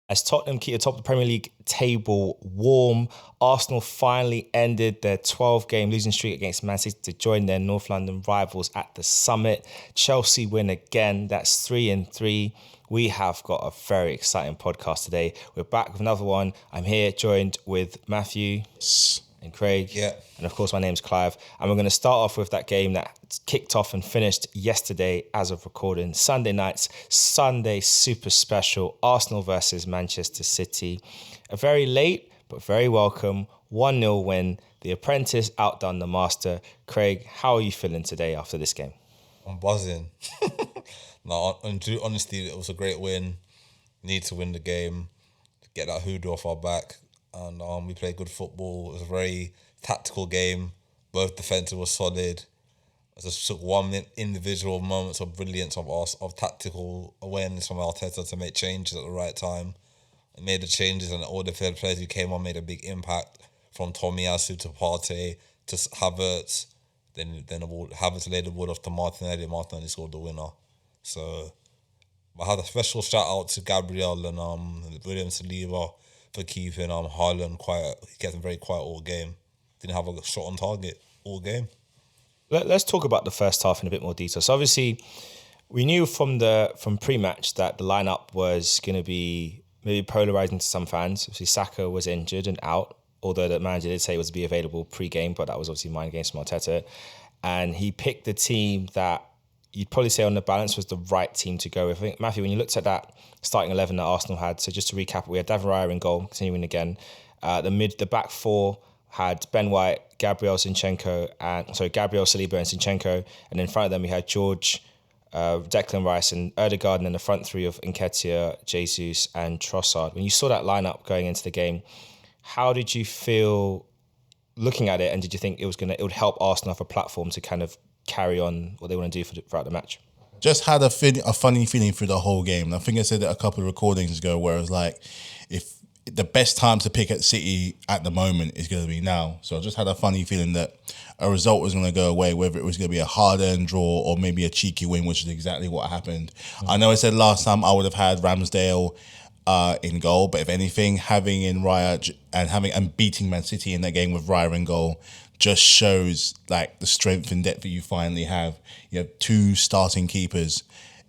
As Tottenham keep atop the Premier League table warm, Arsenal finally ended their 12-game losing streak against Man City to join their North London rivals at the Summit. Chelsea win again. That's 3-3. We have got a very exciting podcast today. We're back with another one. I'm here joined with Matthew and Craig. Yeah. And of course, my name's Clive. And we're going to start off with that game that kicked off and finished yesterday as of recording. Sunday night's Sunday super special. Arsenal versus Manchester City. A very late but very welcome 1-0 win. The apprentice outdone the master. Craig, how are you feeling today after this game? I'm buzzing. No, honestly, it was a great win. Need to win the game, get that hoodoo off our back. And we played good football. It was a very tactical game. Both defensive was solid. It just took one individual moments of brilliance of tactical awareness from Arteta to make changes at the right time. It made the changes, and all the players who came on made a big impact. From Tomiyasu to Partey to Havertz. Then Havertz laid the ball off to Martinelli. Martinelli scored the winner. So I had a special shout out to Gabriel and William Saliba for keeping Haaland quiet. He kept him very quiet all game. Didn't have a shot on target all game. Let's talk about the first half in a bit more detail. So obviously, we knew from pre-match that the lineup was going to be maybe polarising to some fans. Obviously, Saka was injured and out, although the manager did say it was to be available pre-game, but that was obviously mind games from Arteta. And he picked the team that you'd probably say on the balance was the right team to go with. I think, Matthew, when you looked at that starting 11 that Arsenal had, so just to recap, we had David Raya in goal, continuing again. The back four had Ben White, Gabriel Saliba and Zinchenko, and in front of them we had George, Declan Rice and Ødegaard, and then the front three of Nketiah, Jesus and Trossard. When you saw that lineup going into the game, how did you feel looking at it, and did you think it would help Arsenal have a platform to kind of carry on what they want to do throughout the match? Just had a funny feeling through the whole game. And I think I said it a couple of recordings ago where it was like, if the best time to pick at City at the moment is going to be now. So I just had a funny feeling that a result was going to go away, whether it was going to be a hard-earned draw or maybe a cheeky win, which is exactly what happened. Mm-hmm. I know I said last time I would have had Ramsdale in goal, but if anything, having in Raya and beating Man City in that game with Raya in goal just shows like the strength and depth that you finally have. You have two starting keepers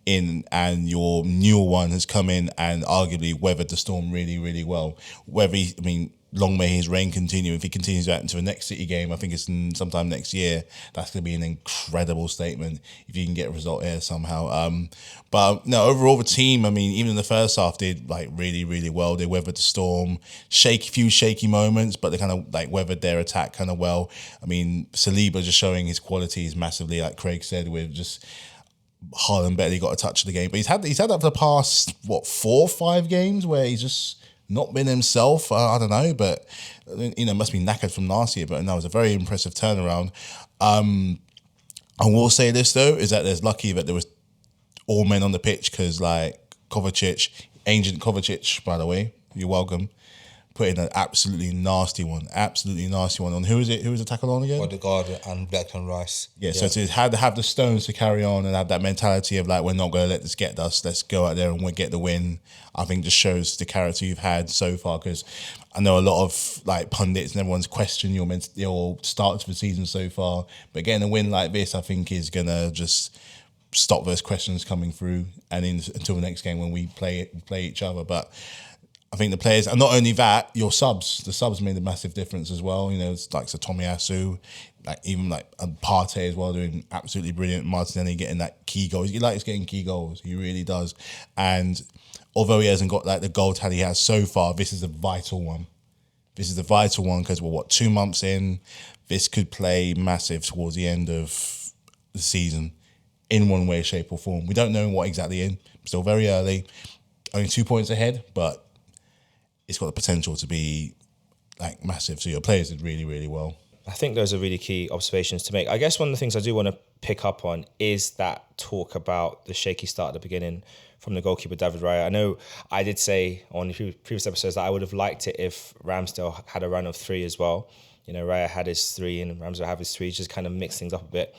in, and your newer one has come in and arguably weathered the storm really, really well. Long may his reign continue. If he continues that into the next City game, I think it's sometime next year, that's going to be an incredible statement if you can get a result here somehow. But no, overall the team, even in the first half, did like really, really well. They weathered the storm, few shaky moments, but they kind of like weathered their attack kind of well. Saliba just showing his qualities massively, like Craig said, with just Haaland barely got a touch of the game. But he's had that for the past, 4 or 5 games where he's just not been himself. I don't know, but must be knackered from last year. But no, it was a very impressive turnaround. I will say this though, is that there's lucky that there was all men on the pitch, because like Kovacic, Ancient Kovacic, by the way, you're welcome, put in an absolutely nasty one on who was the tackle on again? Ødegaard and Declan Rice. Yeah, so to have the stones to carry on and have that mentality of like, we're not going to let this get us, let's go out there and get the win, I think just shows the character you've had so far. Because I know a lot of like pundits and everyone's questioned your start to the season so far, but getting a win like this, I think is gonna just stop those questions coming through and until the next game when we play each other. But I think the players, and not only that, the subs made a massive difference as well. It's like Tomiyasu, like even like Partey as well, doing absolutely brilliant. Martinelli getting that key goal. He likes getting key goals. He really does. And although he hasn't got like the goal tally he has so far, this is a vital one. Because we're 2 months in. This could play massive towards the end of the season in one way, shape or form. We don't know what exactly in. Still very early. Only 2 points ahead, but it's got the potential to be like massive. So your players did really, really well. I think those are really key observations to make. I guess one of the things I do want to pick up on is that talk about the shaky start at the beginning from the goalkeeper, David Raya. I know I did say on the previous episodes that I would have liked it if Ramsdale had a run of 3 as well. Raya had his 3 and Ramsdale had his 3, just kind of mix things up a bit.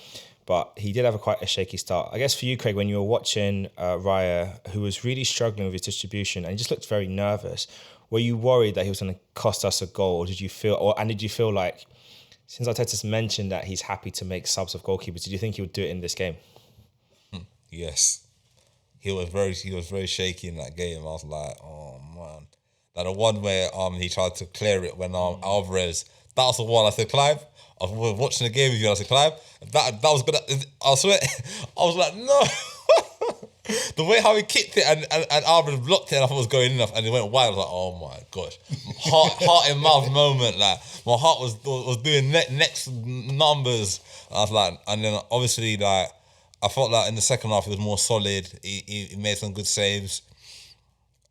but he did have quite a shaky start. I guess for you, Craig, when you were watching Raya, who was really struggling with his distribution and he just looked very nervous, were you worried that he was going to cost us a goal? Or did you feel like, since Arteta's mentioned that he's happy to make subs of goalkeepers, did you think he would do it in this game? Yes. He was very shaky in that game. I was like, oh man. Like the one where he tried to clear it when Alvarez, that was the one. I said, Clive, I was watching the game with you. I said, Clive, that was good. I swear, I was like, no. The way how he kicked it and Alvarez blocked it, and I thought it was going enough, and it went wide. I was like, oh my gosh, heart in mouth moment. Like my heart was doing next numbers. I was like, and then obviously like I felt like in the second half he was more solid. He made some good saves.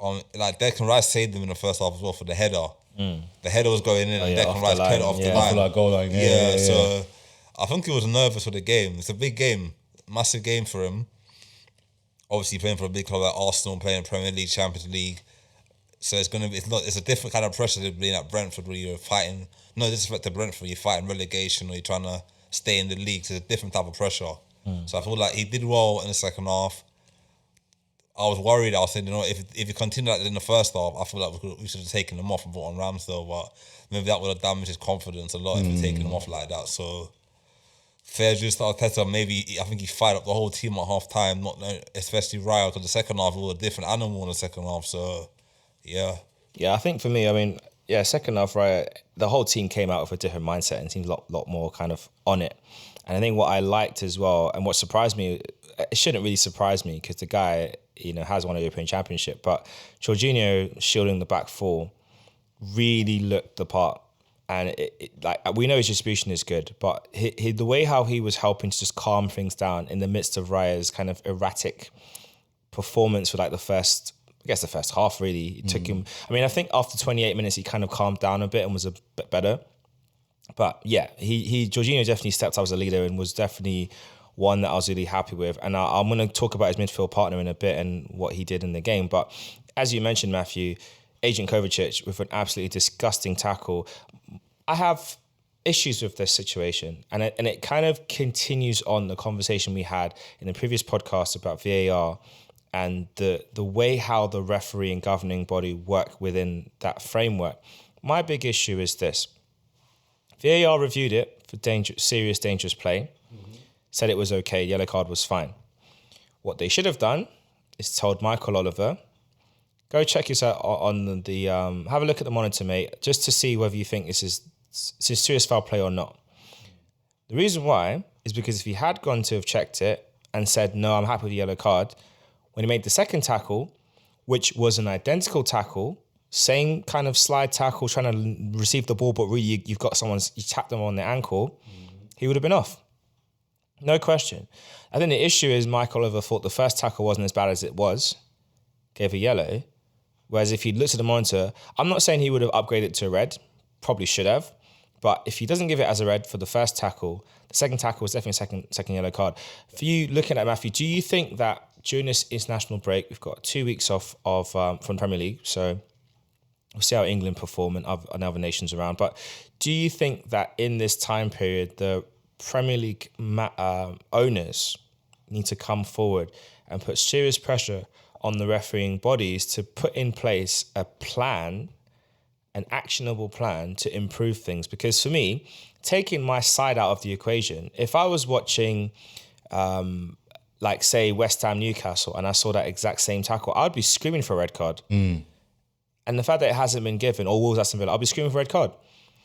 Like Declan Rice saved him in the first half as well for the header. The header was going in, and Declan Rice cleared it off the line. Like goal line. So I think he was nervous for the game. It's a big game, massive game for him. Obviously playing for a big club like Arsenal, playing Premier League, Champions League. So it's a different kind of pressure than being at Brentford where you're fighting. No disrespect to Brentford, you're fighting relegation or you're trying to stay in the league. So it's a different type of pressure. So I feel like he did well in the second half. I was worried. I was saying, if he continued like that in the first half, I feel like we should have taken him off and brought on Ramsdale. But maybe that would have damaged his confidence a lot if we'd taken him off like that. So fair dues to Arteta. Maybe I think he fired up the whole team at half time, not especially Raya, because the second half was a different animal in the second half. So yeah. Yeah, I think for me, second half, Raya, the whole team came out with a different mindset and seemed a lot more kind of on it. And I think what I liked as well, and what surprised me, it shouldn't really surprise me because the guy, has won a European Championship, but Jorginho shielding the back four really looked the part. And we know his distribution is good, but the way how he was helping to just calm things down in the midst of Raya's kind of erratic performance for like the first half really. It took him. I think after 28 minutes he kind of calmed down a bit and was a bit better. But yeah, Jorginho definitely stepped up as a leader and was definitely one that I was really happy with. And I'm going to talk about his midfield partner in a bit and what he did in the game. But as you mentioned, Matthew, Agent Kovacic with an absolutely disgusting tackle. I have issues with this situation. And it kind of continues on the conversation we had in the previous podcast about VAR and the way how the referee and governing body work within that framework. My big issue is this. VAR reviewed it for serious dangerous play, said it was okay, yellow card was fine. What they should have done is told Michael Oliver, go check yourself on the have a look at the monitor, mate, just to see whether you think this is serious foul play or not. The reason why is because if he had gone to have checked it and said, no, I'm happy with the yellow card, when he made the second tackle, which was an identical tackle, same kind of slide tackle, trying to receive the ball, but really you tapped them on the ankle, he would have been off. No question. I think the issue is Michael Oliver thought the first tackle wasn't as bad as it was, gave a yellow, whereas if he'd looked at the monitor, I'm not saying he would have upgraded to a red, probably should have, but if he doesn't give it as a red for the first tackle, the second tackle was definitely a second yellow card. For you looking at Matthew, do you think that during this international break, we've got 2 weeks off from the Premier League, so we'll see how England perform and other nations around. But do you think that in this time period, the Premier League owners need to come forward and put serious pressure on the refereeing bodies to put in place a plan, an actionable plan to improve things? Because for me, taking my side out of the equation, if I was watching, say, West Ham Newcastle and I saw that exact same tackle, I'd be screaming for a red card. And the fact that it hasn't been given, or Wolves Aston Villa, I'll be screaming for a red card.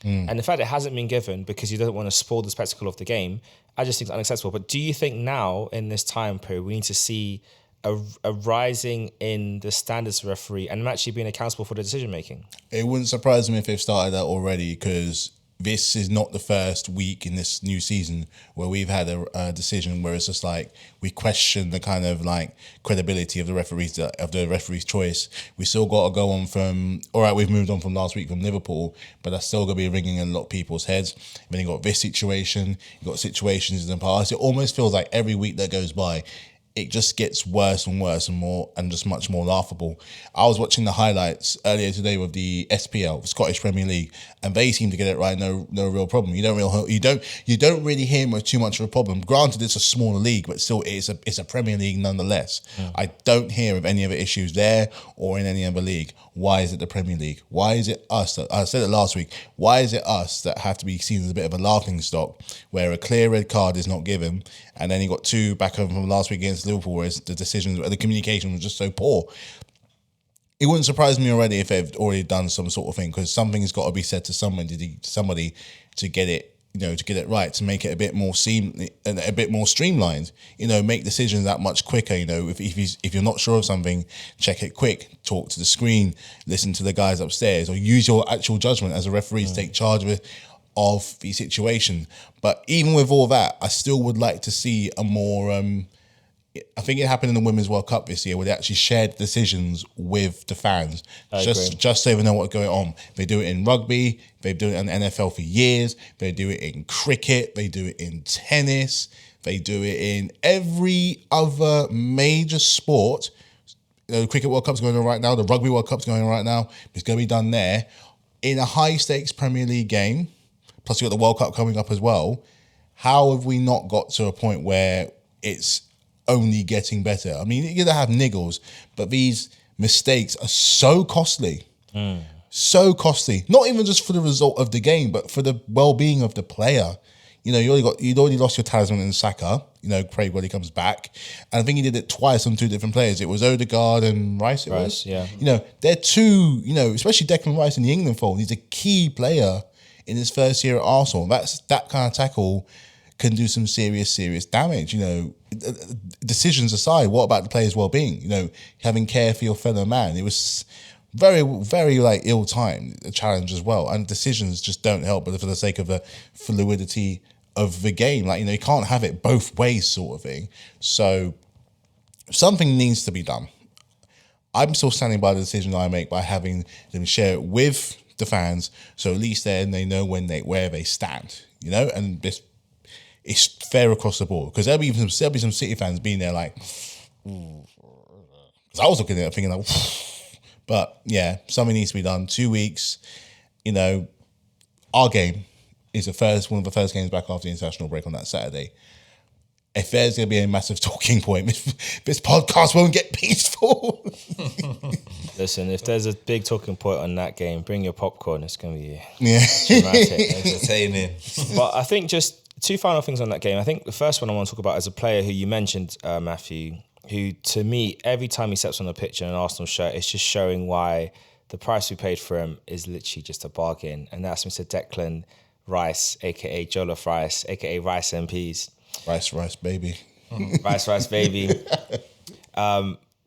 And the fact that it hasn't been given because he doesn't want to spoil the spectacle of the game, I just think it's unacceptable. But do you think now, in this time period, we need to see a rising in the standards of referee and actually being accountable for the decision-making? It wouldn't surprise me if they've started that already, because this is not the first week in this new season where we've had a decision where it's just like we question the kind of like credibility of the referee's choice. We still got to go on from, all right, we've moved on from last week from Liverpool, but that's still going to be ringing in a lot of people's heads. And then you got this situation, you got situations in the past. It almost feels like every week that goes by, it just gets worse and worse and more and just much more laughable. I was watching the highlights earlier today with the SPL, the Scottish Premier League, and they seem to get it right. No real problem. You don't really hear much too much of a problem. Granted, it's a smaller league, but still, it's a Premier League nonetheless. Yeah. I don't hear of any other issues there or in any other league. Why is it the Premier League? Why is it us? I said it last week. Why is it us that have to be seen as a bit of a laughing stock, where a clear red card is not given, and then you got two back home from last week against Liverpool, where the decisions, the communication was just so poor. It wouldn't surprise me already if they've already done some sort of thing, because something's got to be said to somebody to get it, to get it right, to make it a bit more streamlined. Make decisions that much quicker. If you're not sure of something, check it quick. Talk to the screen, listen to the guys upstairs, or use your actual judgment as a referee to take charge of the situation. But even with all that, I still would like to see a more. I think it happened in the Women's World Cup this year, where they actually shared decisions with the fans, just so they know what's going on. They do it in rugby, they do it in the NFL for years, they do it in cricket, they do it in tennis, they do it in every other major sport. The Cricket World Cup's going on right now, the Rugby World Cup's going on right now. It's going to be done there. In a high-stakes Premier League game, plus you've got the World Cup coming up as well, how have we not got to a point where it's only getting better? I mean, you're going to have niggles, but these mistakes are so costly. So costly. Not even just for the result of the game, but for the well-being of the player. You'd already lost your talisman in Saka, Craig when he comes back. And I think he did it twice on two different players. It was Odegaard and Rice. Yeah. They're two, especially Declan Rice in the England fold. He's a key player in his first year at Arsenal. That kind of tackle can do some serious damage. Decisions aside, what about the player's well-being? Having care for your fellow man. It was very, very ill-timed, a challenge as well. And decisions just don't help, but for the sake of the fluidity of the game. You can't have it both ways sort of thing. So something needs to be done. I'm still standing by the decision I make by having them share it with the fans, so at least then they know where they stand, and this it's fair across the board, because there'll be some City fans being there because I was looking at it thinking but yeah, something needs to be done. 2 weeks, our game is one of the first games back after the international break on that Saturday. If there's going to be a massive talking point, this podcast won't get peaceful. Listen, if there's a big talking point on that game, bring your popcorn. It's going to be dramatic, entertaining. But I think just two final things on that game. I think the first one I want to talk about is a player who you mentioned, Matthew, who to me, every time he steps on the pitch in an Arsenal shirt, it's just showing why the price we paid for him is literally just a bargain. And that's Mr. Declan Rice, a.k.a. Jollof Rice, a.k.a. Rice MPs. Rice, baby. Rice, baby.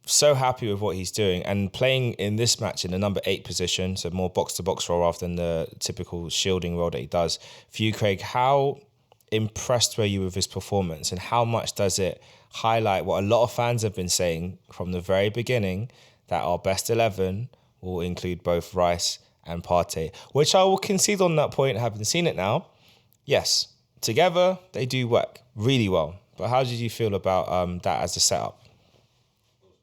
So happy with what he's doing, and playing in this match in the number 8 position, so more box-to-box role rather than the typical shielding role that he does. For you, Craig, how impressed were you with his performance, and how much does it highlight what a lot of fans have been saying from the very beginning, that our best 11 will include both Rice and Partey, which I will concede on that point, having seen it now. Yes, together they do work really well. But how did you feel about that as a setup?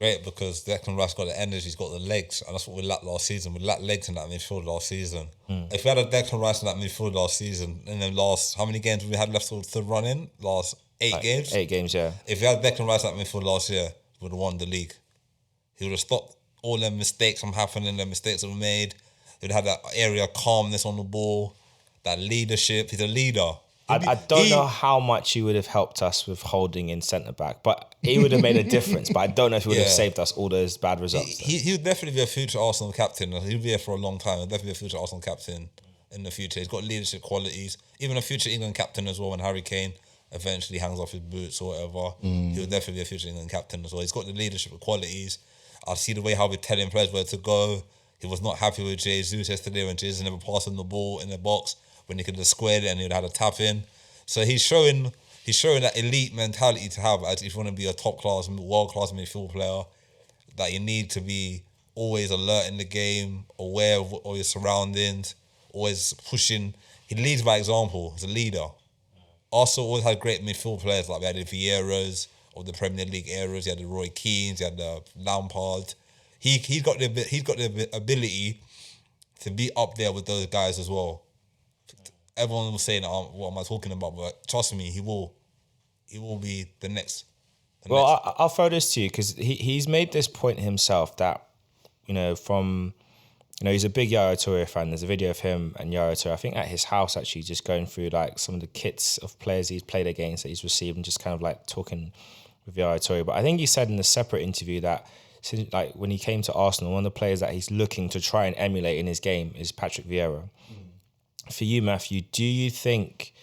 Great, because Declan Rice got the energy, he's got the legs, and that's what we lacked last season. We lacked legs in that midfield last season. If we had a Declan Rice in that midfield last season, and then how many games we had left to run in? Last 8 games? 8 games, yeah. If we had Declan Rice in that midfield last year, we would have won the league. He would have stopped all them mistakes from happening, the mistakes that were made. He would have that area of calmness on the ball, that leadership. He's a leader. I don't know how much he would have helped us with holding in centre-back, but he would have made a difference. But I don't know if he would have saved us all those bad results. He would definitely be a future Arsenal captain. He'll be here for a long time. He'll definitely be a future Arsenal captain in the future. He's got leadership qualities. Even a future England captain as well when Harry Kane eventually hangs off his boots or whatever. He'll definitely be a future England captain as well. He's got the leadership qualities. I see the way how we're telling players where to go. He was not happy with Jesus yesterday when Jesus never passed him the ball in the box when he could have squared it and he'd had a tap in. So he's showing that elite mentality to have as if you want to be a top-class, world-class midfield player, that you need to be always alert in the game, aware of all your surroundings, always pushing. He leads by example. He's a leader. Also, always had great midfield players like we had Vieiras, of the Premier League eras. He had the Roy Keanes, he had the Lampard. He's got the ability to be up there with those guys as well. Everyone was saying, what am I talking about? But trust me, he will be the next. I'll throw this to you because he's made this point himself that, he's a big Yaya Toure fan. There's a video of him and Yaya Toure, I think at his house actually, just going through like some of the kits of players he's played against that he's received and just kind of like talking with Yaya Toure. But I think he said in a separate interview that like when he came to Arsenal, one of the players that he's looking to try and emulate in his game is Patrick Vieira. For you, Matthew, do you think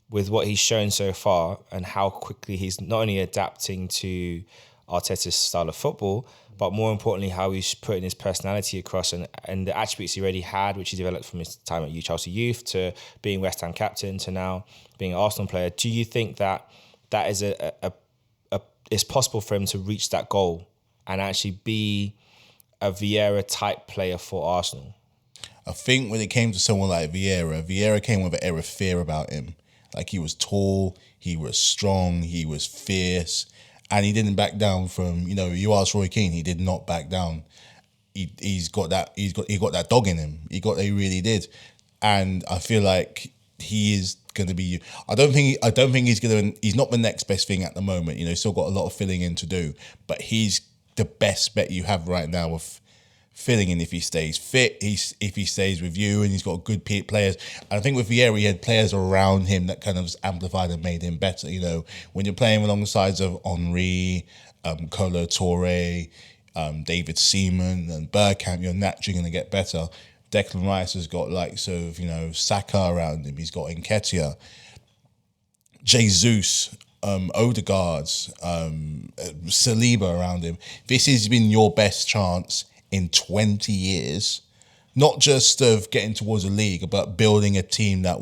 with what he's shown so far and how quickly he's not only adapting to Arteta's style of football, but more importantly, how he's putting his personality across and the attributes he already had, which he developed from his time at Chelsea Youth to being West Ham captain to now being an Arsenal player, do you think that is it's possible for him to reach that goal and actually be a Vieira type player for Arsenal? I think when it came to someone like Vieira came with an air of fear about him. Like he was tall, he was strong, he was fierce, and he didn't back down from, you asked Roy Keane, he did not back down. He got that dog in him. He really did. And I feel like he is going to be, I don't think he's not the next best thing at the moment. He's still got a lot of filling in to do, but he's the best bet you have right now of filling in if he stays fit, if he stays with you, and he's got good players. And I think with Vieira, he had players around him that kind of amplified and made him better. When you're playing alongside of Henry, Kolo Toure, David Seaman, and Bergkamp, you're naturally going to get better. Declan Rice has got Saka around him. He's got Nketiah, Jesus, Odegaard, Saliba around him. This has been your best chance in 20 years, not just of getting towards a league, but building a team that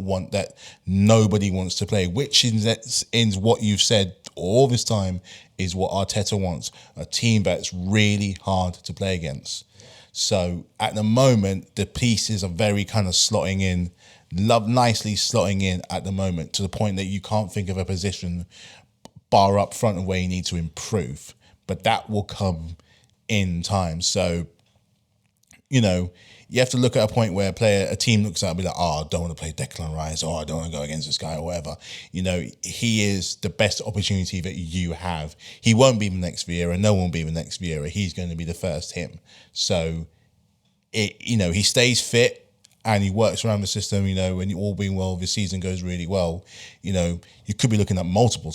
nobody wants to play, which is what you've said all this time is what Arteta wants, a team that's really hard to play against. So at the moment, the pieces are very kind of nicely slotting in at the moment, to the point that you can't think of a position bar up front of where you need to improve, but that will come in time. So, you have to look at a point where a team looks at it and be like, I don't want to play Declan Rice, I don't want to go against this guy or whatever. He is the best opportunity that you have. He won't be the next Vieira, no one will be the next Vieira. He's going to be the first him. So, he stays fit and he works around the system, when all being well, the season goes really well, you could be looking at multiple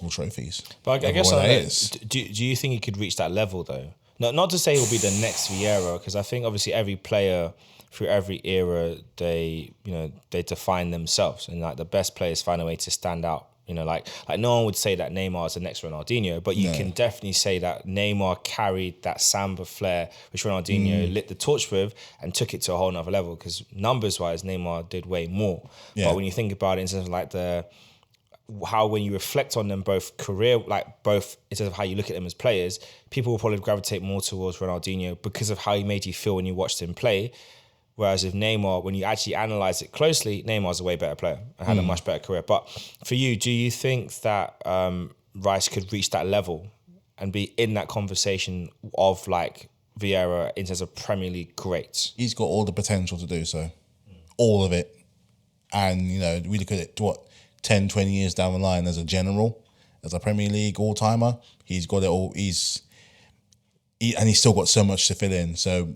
trophies. But I guess, do you think he could reach that level though? Not to say he'll be the next Vieira, because I think obviously every player through every era, they define themselves, and like the best players find a way to stand out. Like no one would say that Neymar is the next Ronaldinho, but you can definitely say that Neymar carried that Samba flair, which Ronaldinho lit the torch with and took it to a whole nother level, because numbers-wise, Neymar did way more. Yeah. But when you think about it in terms of like how when you reflect on them both both in terms of how you look at them as players, people will probably gravitate more towards Ronaldinho because of how he made you feel when you watched him play. Whereas with Neymar, when you actually analyse it closely, Neymar's a way better player and had a much better career. But for you, do you think that Rice could reach that level and be in that conversation of like Vieira in terms of Premier League greats? He's got all the potential to do so. All of it. And, we look at it, 10, 20 years down the line as a general, as a Premier League all-timer, he's got it all. And he's still got so much to fill in. So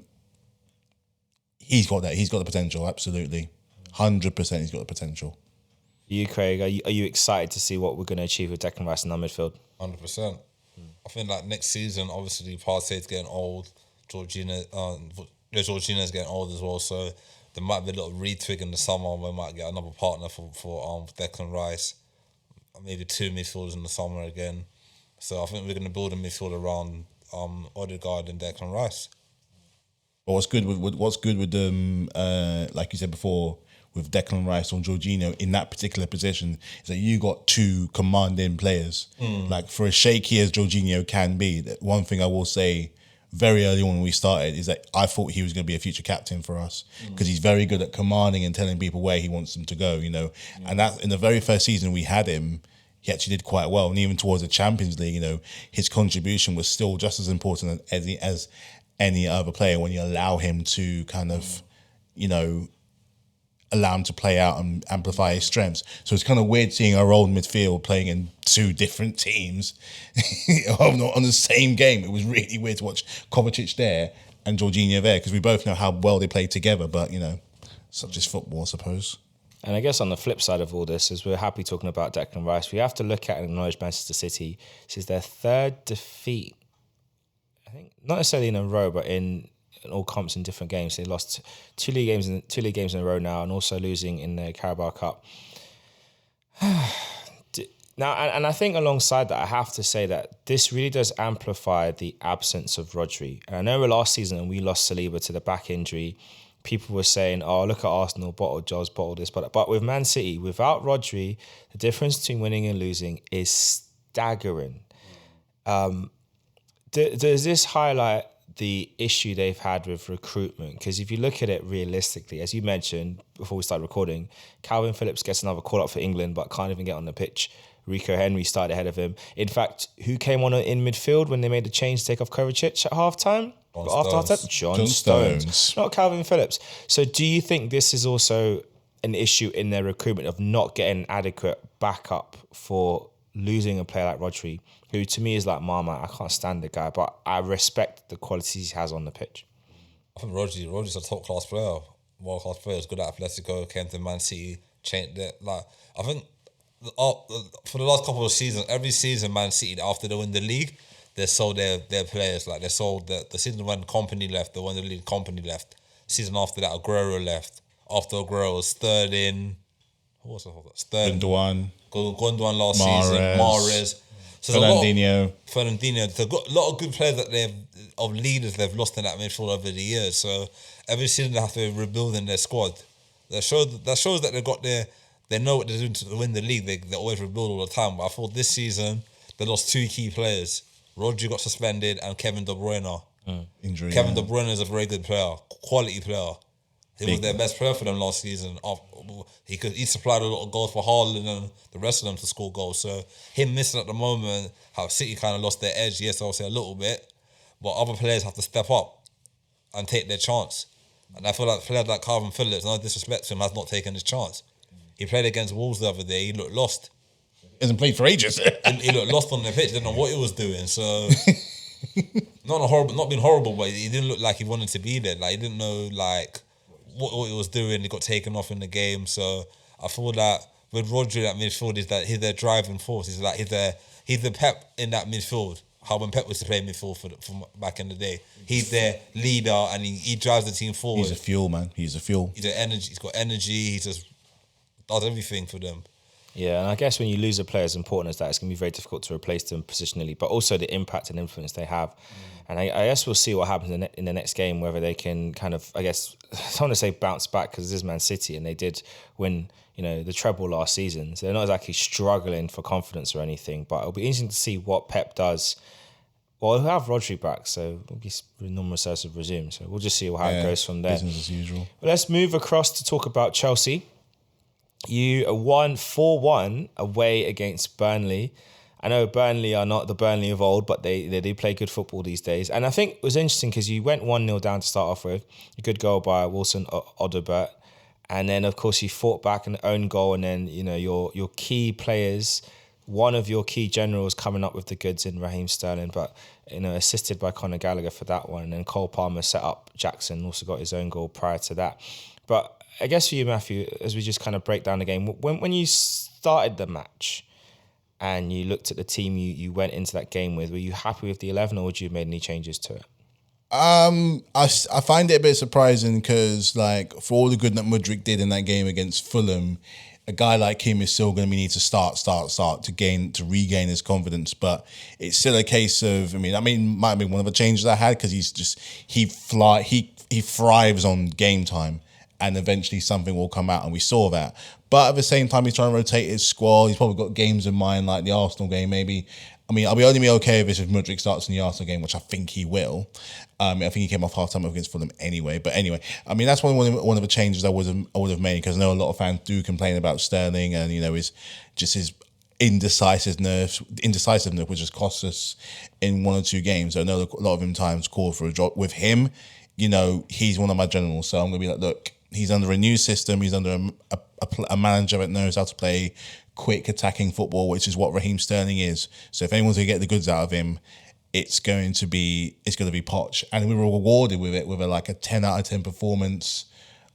he's got that. He's got the potential, absolutely. 100% he's got the potential. You, Craig, are you excited to see what we're going to achieve with Declan Rice in our midfield? 100%. I think like next season, obviously Partey's getting old, Jorginho's getting old as well, so there might be a little retwig in the summer. We might get another partner for Declan Rice, maybe two midfielders in the summer again. So I think we're going to build a midfield around Odegaard and Declan Rice. But what's good with them, like you said before, with Declan Rice or Jorginho in that particular position, is that you got two commanding players. Like for as shaky as Jorginho can be, one thing I will say very early on when we started is that I thought he was going to be a future captain for us, because he's very good at commanding and telling people where he wants them to go, And that in the very first season we had him, he actually did quite well. And even towards the Champions League, his contribution was still just as important as any other player when you allow him to kind of, allow him to play out and amplify his strengths. So it's kind of weird seeing our old midfield playing in two different teams on the same game. It was really weird to watch Kovacic there and Jorginho there, because we both know how well they play together, but, such is football, I suppose. And I guess on the flip side of all this, as we're happy talking about Declan Rice, we have to look at and acknowledge Manchester City. This is their third defeat, I think, not necessarily in a row, but in all comps in different games. They lost two league games in a row now, and also losing in the Carabao Cup. Now, and I think alongside that, I have to say that this really does amplify the absence of Rodri. And I know last season when we lost Saliba to the back injury, people were saying, "Oh, look at Arsenal, bottled jobs, bottled this." But with Man City, without Rodri, the difference between winning and losing is staggering. Does this highlight the issue they've had with recruitment? Because if you look at it realistically, as you mentioned before we started recording, Calvin Phillips gets another call up for England but can't even get on the pitch. Rico Henry started ahead of him. In fact, who came on in midfield when they made the change to take off Kovacic at half-time? John Stones. Not Calvin Phillips. So do you think this is also an issue in their recruitment of not getting adequate backup for losing a player like Rodri, who to me is like Marmite? I can't stand the guy, but I respect the qualities he has on the pitch. I think Rodri's a top class player, world class player. He's good at Atletico, came to Man City, changed it. I think for the last couple of seasons, every season Man City, after they win the league, they sold their players. They sold the season when Company left, they won the league, Company left. Season after that, Aguero left. After Aguero was Sterling. Who was it? Sterling. Gundogan last season. Mahrez. So Fernandinho. They've got a lot of good players of leaders they've lost in that midfield over the years. So every season they have to be rebuilding their squad. That shows that they know what they're doing to win the league. They always rebuild all the time. But I thought this season they lost two key players. Rodri got suspended and Kevin De Bruyne. Injury. Kevin De Bruyne is a very good player, quality player. He was their best player for them last season. He supplied a lot of goals for Haaland and the rest of them to score goals. So him missing at the moment, how City kind of lost their edge, yes, I'll say a little bit, but other players have to step up and take their chance. And I feel like players like Calvin Phillips, no disrespect to him, has not taken his chance. He played against Wolves the other day, he looked lost. He hasn't played for ages. He looked lost on the pitch, didn't know what he was doing. So not being horrible, but he didn't look like he wanted to be there. Like he didn't know what he was doing. He got taken off in the game. So I feel that with Rodri, that midfield is that he's their driving force. He's the Pep in that midfield. How when Pep was to play midfield from back in the day, he's their leader and he drives the team forward. He's a fuel, man. He's a fuel. He's got energy. He just does everything for them. Yeah, and I guess when you lose a player as important as that, it's going to be very difficult to replace them positionally, but also the impact and influence they have. And I guess we'll see what happens in the next game, whether they can kind of, I guess, I don't want to say bounce back because this is Man City and they did win, the treble last season. So they're not exactly struggling for confidence or anything, but it'll be interesting to see what Pep does. Well, he'll have Rodri back, so normal service will resume. So we'll just see how it goes from there. Business as usual. But let's move across to talk about Chelsea. You won 4-1 away against Burnley. I know Burnley are not the Burnley of old, but they do play good football these days. And I think it was interesting because you went 1-0 down to start off with. A good goal by Wilson Odobert. And then, of course, you fought back an own goal. And then, your key players, one of your key generals coming up with the goods in Raheem Sterling, but, assisted by Conor Gallagher for that one. And then Cole Palmer set up Jackson, also got his own goal prior to that. But I guess for you, Matthew, as we just kind of break down the game, when you started the match and you looked at the team you went into that game with, were you happy with the 11 or would you have made any changes to it? I find it a bit surprising because, for all the good that Mudryk did in that game against Fulham, a guy like him is still going to need to start to regain his confidence. But it's still a case of, might have been one of the changes I had because he thrives on game time. And eventually something will come out, and we saw that. But at the same time, he's trying to rotate his squad. He's probably got games in mind, like the Arsenal game, maybe. I'll be only okay with this if Mudryk starts in the Arsenal game, which I think he will. I think he came off half-time against Fulham anyway. But anyway, that's one of the changes I would have made because I know a lot of fans do complain about Sterling and, his indecisiveness, which has cost us in 1 or 2 games. I know a lot of him times called for a drop. With him, he's one of my generals. So I'm going to be like, look, he's under a new system. He's under a manager that knows how to play quick attacking football, which is what Raheem Sterling is. So if anyone's going to get the goods out of him, it's going to be Poch. And we were rewarded with it with a 10 out of 10 performance.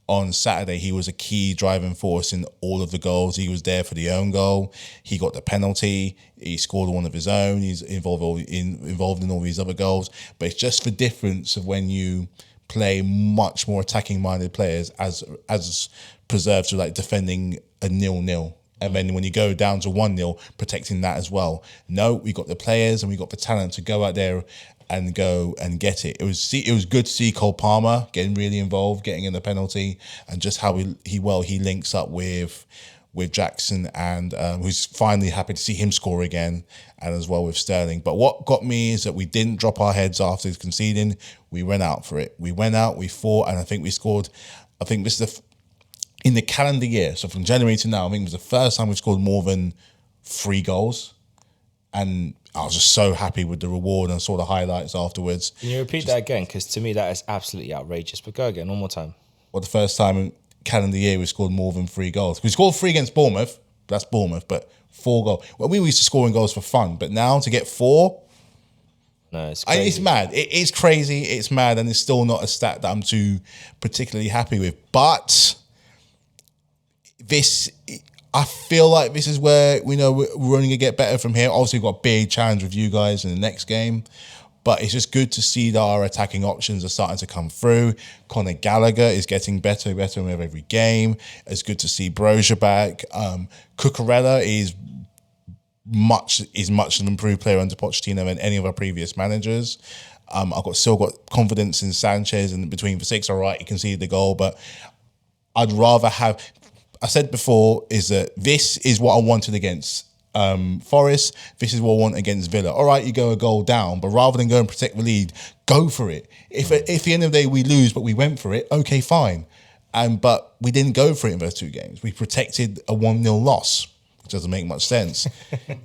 On Saturday, he was a key driving force in all of the goals. He was there for the own goal. He got the penalty. He scored one of his own. He's involved in all these other goals. But it's just the difference of when you play much more attacking-minded players as preserved to like defending a 0-0. And then when you go down to 1-0, protecting that as well. No, we got the players and we got the talent to go out there and go and get it. It was good to see Cole Palmer getting really involved, getting in the penalty, and just how he links up with Jackson, and who's finally happy to see him score again, and as well with Sterling. But what got me is that we didn't drop our heads after conceding. We went out for it. We went out, we fought, and I think we scored. I think this is in the calendar year, so from January to now, I think it was the first time we scored more than 3 goals. And I was just so happy with the reward, and I saw the highlights afterwards. Can you repeat that again? Because to me, that is absolutely outrageous. But go again, one more time. Well, the first time in calendar year we scored more than 3 goals. We scored 3 against Bournemouth. That's Bournemouth, but 4 goals. Well, we used to scoring goals for fun, but now to get 4, no, it's crazy. It's mad. It is crazy. It's mad, and it's still not a stat that I'm too particularly happy with. But I feel like this is where we're only gonna get better from here. Obviously, we've got a big challenge with you guys in the next game, but it's just good to see that our attacking options are starting to come through. Conor Gallagher is getting better with every game. It's good to see Brozier back. Cucurella is much an improved player under Pochettino than any of our previous managers. I've still got confidence in Sanchez, and between the 6, all right, he conceded the goal, but I'd rather have. I said before is that this is what I wanted against Forest. This is what I want against Villa. All right, you go a goal down, but rather than go and protect the lead, go for it. If at the end of the day we lose, but we went for it, okay, fine. But we didn't go for it in those 2 games. We protected a 1-0 loss, which doesn't make much sense,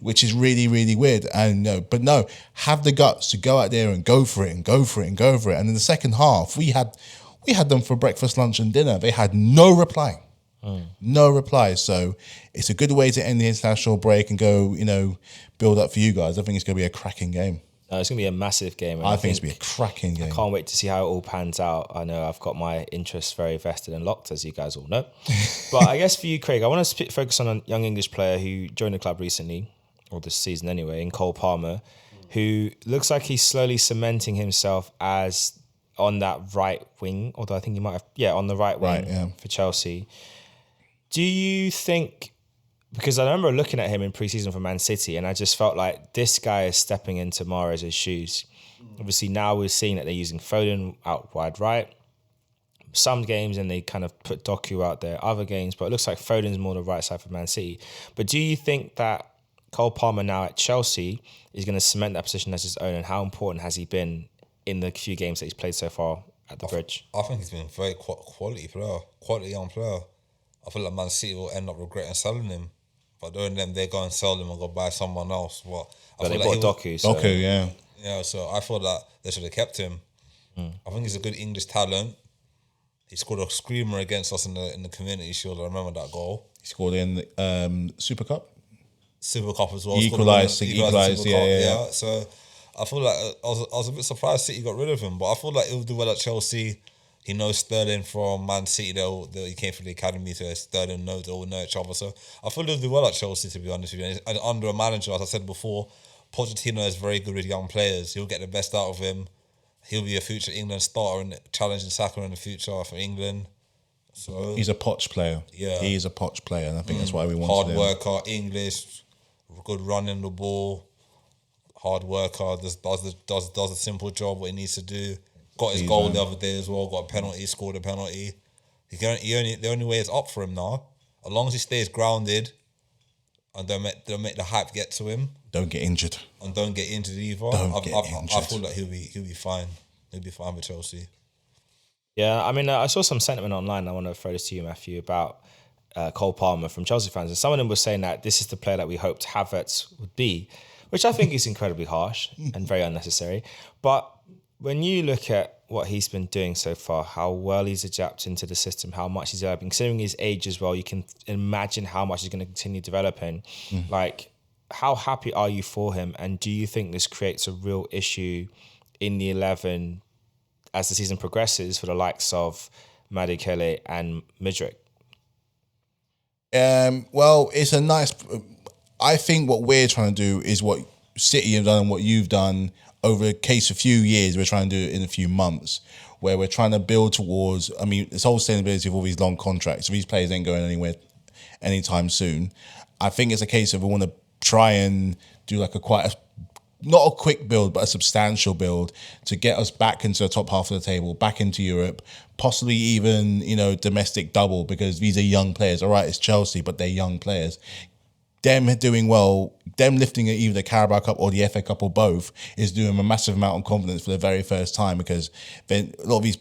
which is really, really weird. And have the guts to go out there and go for it and go for it and go for it. And in the second half, we had them for breakfast, lunch, and dinner. They had no reply. No replies. So it's a good way to end the international break and go, build up for you guys. I think it's going to be a cracking game. No, it's going to be a massive game. I think it's going to be a cracking game. I can't wait to see how it all pans out. I know I've got my interests very vested and locked, as you guys all know. But I guess for you, Craig, I want to focus on a young English player who joined the club recently, or this season anyway, in Cole Palmer, who looks like he's slowly cementing himself as on that right wing, although I think he might have, on the right wing for Chelsea. Do you think, because I remember looking at him in pre-season for Man City and I just felt like this guy is stepping into Mahrez's shoes. Obviously now we're seeing that they're using Foden out wide right. Some games and they kind of put Doku out there, other games, but it looks like Foden's more the right side for Man City. But do you think that Cole Palmer now at Chelsea is going to cement that position as his own, and how important has he been in the few games that he's played so far at the Bridge? I think he's been a very quality young player. I feel like Man City will end up regretting selling him. But knowing them, they go and sell him and go buy someone else. But they bought Doku. So. Doku, yeah. Yeah, so I feel that they should have kept him. I think he's a good English talent. He scored a screamer against us in the Community Shield. I remember that goal. He scored in the Super Cup? Super Cup as well. He equalised, yeah. So I feel like I was a bit surprised City got rid of him. But I feel like he'll do well at Chelsea. He knows Sterling from Man City. He came from the academy, so Sterling they all know each other. So I feel he'll do well at Chelsea, to be honest with you. And under a manager, as I said before, Pochettino is very good with young players. He'll get the best out of him. He'll be a future England starter and challenging Saka in the future for England. So he's a Poch player. Yeah, he is a Poch player, and I think that's why we wanted him. Hard worker, English, good running the ball, hard worker. Does a simple job what he needs to do. Got his goal the other day as well. Got a penalty. Scored a penalty. The only way is up for him now. As long as he stays grounded and don't make the hype get to him. Don't get injured. And don't get injured either. I feel like he'll be fine. He'll be fine with Chelsea. Yeah, I mean, I saw some sentiment online. I want to throw this to you, Matthew, about Cole Palmer from Chelsea fans, and some of them were saying that this is the player that we hoped Havertz would be, which I think is incredibly harsh and very unnecessary. But when you look at what he's been doing so far, how well he's adapted into the system, how much he's developing, considering his age as well, you can imagine how much he's going to continue developing. Like, how happy are you for him? And do you think this creates a real issue in the 11 as the season progresses for the likes of Madikele and Midrick? Well, it's a nice... I think what we're trying to do is what City have done and what you've done over a case of few years. We're trying to do it in a few months, where we're trying to build towards... I mean, this whole sustainability of all these long contracts. If these players ain't going anywhere anytime soon, I think it's a case of we want to try and do like not a quick build, but a substantial build to get us back into the top half of the table, back into Europe, possibly even, domestic double, because these are young players. All right, it's Chelsea, but they're young players. Them doing well, them lifting either the Carabao Cup or the FA Cup or both is doing a massive amount of confidence for the very first time, because a lot of these,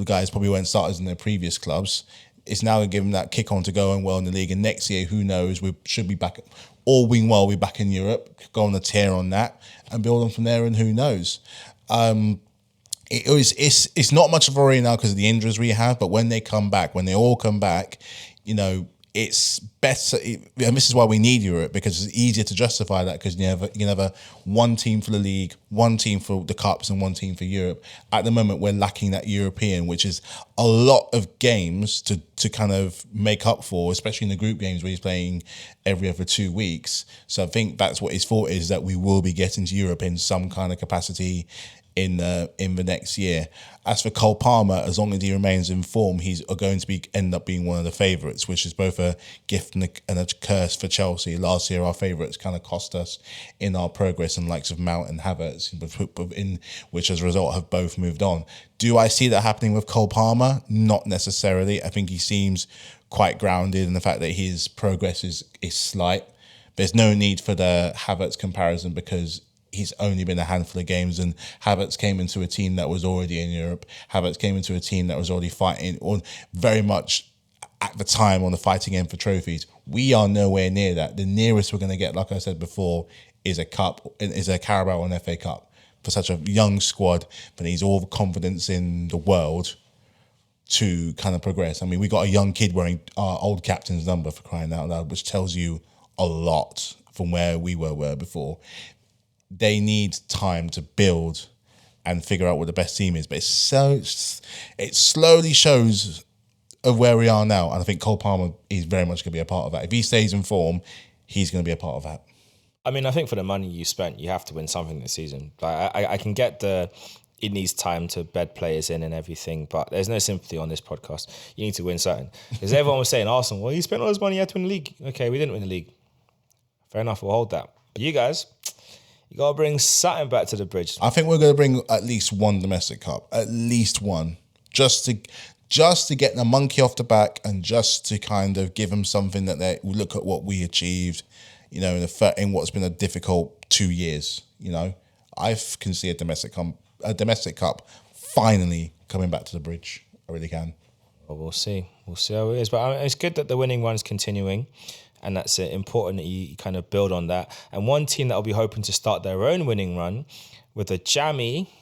guys probably weren't starters in their previous clubs. It's now going to give them that kick on to going well in the league. And next year, who knows, we should be back, all being well, we'll be back in Europe, go on a tear on that and build on from there, and who knows. It's not much of a worry now because of the injuries we have, but when they all come back, it's better, and this is why we need Europe, because it's easier to justify that, because you can have one team for the league, one team for the cups, and one team for Europe. At the moment, we're lacking that European, which is a lot of games to kind of make up for, especially in the group games where he's playing every other 2 weeks. So I think that's what his thought is, that we will be getting to Europe in some kind of capacity in the next year. As for Cole Palmer, as long as he remains in form, he's going to end up being one of the favourites, which is both a gift and a curse for Chelsea. Last year, our favourites kind of cost us in our progress, and likes of Mount and Havertz, which as a result have both moved on. Do I see that happening with Cole Palmer? Not necessarily. I think he seems quite grounded in the fact that his progress is slight. There's no need for the Havertz comparison, because he's only been a handful of games, and Havertz came into a team that was already in Europe. Havertz came into a team that was already fighting, or very much at the time on the fighting end for trophies. We are nowhere near that. The nearest we're going to get, like I said before, is a Carabao and FA Cup for such a young squad, but needs all the confidence in the world to kind of progress. I mean, we got a young kid wearing our old captain's number, for crying out loud, which tells you a lot from where we were before. They need time to build and figure out what the best team is. But it slowly shows of where we are now. And I think Cole Palmer is very much going to be a part of that. If he stays in form, he's going to be a part of that. I mean, I think for the money you spent, you have to win something this season. Like, I can get it needs time to bed players in and everything, but there's no sympathy on this podcast. You need to win something. Because everyone was saying, Arsenal, well, you spent all this money, you had to win the league. Okay, we didn't win the league. Fair enough, we'll hold that. But you guys, you got to bring something back to the bridge. I think we're going to bring at least one domestic cup. At least one. Just to get the monkey off the back, and just to kind of give them something that they look at what we achieved, in what's been a difficult 2 years. I can see a domestic cup finally coming back to the bridge. I really can. Well, we'll see. We'll see how it is. But it's good that the winning run's continuing. And that's important that you kind of build on that. And one team that will be hoping to start their own winning run with a jammy,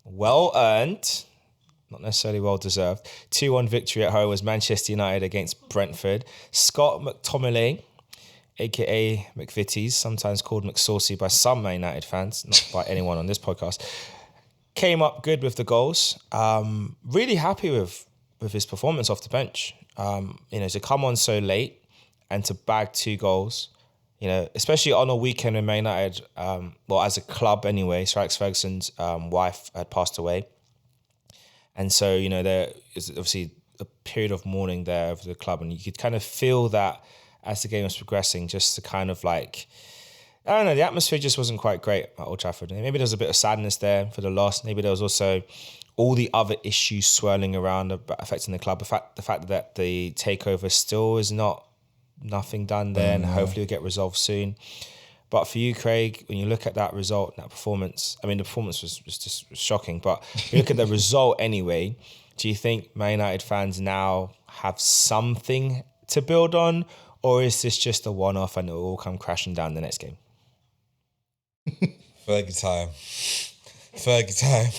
well-earned, not necessarily well-deserved, 2-1 victory at home was Manchester United against Brentford. Scott McTominay, a.k.a. McVitie's, sometimes called McSauce by some Man United fans, not by anyone on this podcast, came up good with the goals. Really happy with his performance off the bench. To come on so late and to bag 2 goals, especially on a weekend when Man United, as a club anyway, Sir Alex Ferguson's wife had passed away. And so, there is obviously a period of mourning there over the club, and you could kind of feel that as the game was progressing, just to kind of the atmosphere just wasn't quite great at Old Trafford. And maybe there was a bit of sadness there for the loss. Maybe there was also all the other issues swirling around affecting the club. The fact that the takeover still is nothing done there, and hopefully will get resolved soon. But for you, Craig, when you look at that result, that performance, I mean, the performance was just shocking, but if you look at the result anyway, do you think Man United fans now have something to build on, or is this just a one-off and it will all come crashing down the next game? Fergie time. Fergie time.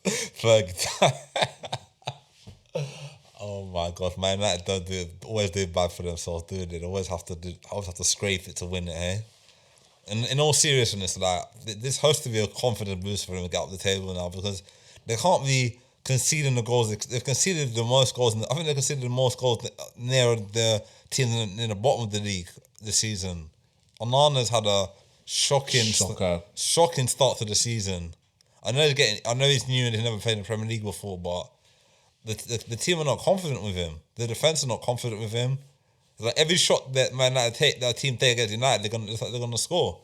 Fergie time. Oh my God, Man United always do bad for themselves, do they? They always have to scrape it to win it, hey? And in all seriousness, like, this has to be a confident boost for them to get up the table now, because they can't be conceding the goals. They've conceded the most goals. I think they conceded the most goals near the team in the bottom of the league this season. Onana's had a shocking start to the season. I know he's new and he's never played in the Premier League before, but the team are not confident with him. The defense are not confident with him. Like, every shot that Man United take, that team take against United, they're gonna score.